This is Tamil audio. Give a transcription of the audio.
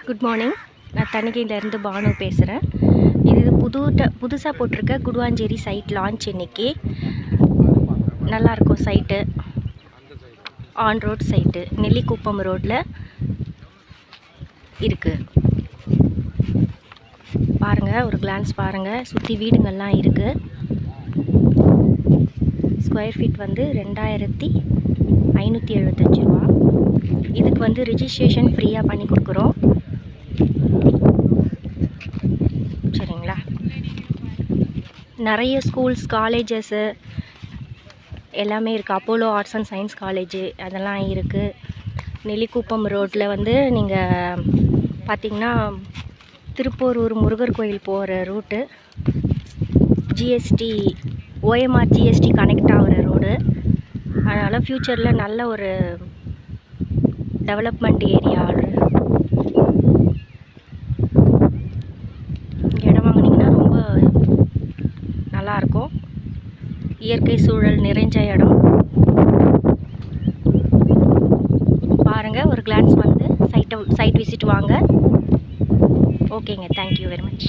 Good morning. நான் தணிகையிலேருந்து பானு பேசுகிறேன். இது புதுசாக போட்டிருக்க குடுவாஞ்சேரி சைட் லான்ச் இன்றைக்கி. நல்லாயிருக்கும் site. On road site Nellikuppam ரோட்டில் இருக்குது. பாருங்கள், ஒரு கிளான்ஸ் பாருங்கள். சுற்றி வீடுங்கள்லாம் இருக்குது. ஸ்கொயர் ஃபீட் வந்து 2575 ரூபா. இதுக்கு வந்து ரிஜிஸ்ட்ரேஷன் ஃப்ரீயாக பண்ணி கொடுக்குறோம். சரிங்களா? நிறைய ஸ்கூல்ஸ், காலேஜஸ்ஸு எல்லாமே இருக்குது. Apollo arts and science college அதெல்லாம் இருக்குது. நெல்லிக்குப்பம் ரோட்டில் வந்து நீங்கள் பார்த்திங்கன்னா திருப்போரூர் முருகர் கோயில் போகிற route, GST OMR GST connect ஆகிற ரோடு. அதனால் ஃப்யூச்சரில் நல்ல ஒரு டெவலப்மெண்ட் ஏரியா. இடம் வாங்கினீங்கன்னா ரொம்ப நல்லாயிருக்கும். இயற்கை சூழல் நிறைஞ்ச இடம். பாருங்கள், ஒரு கிளான்ஸ் வந்து சைட் விசிட் வாங்க. ஓகேங்க, தேங்க்யூ வெரி மச்.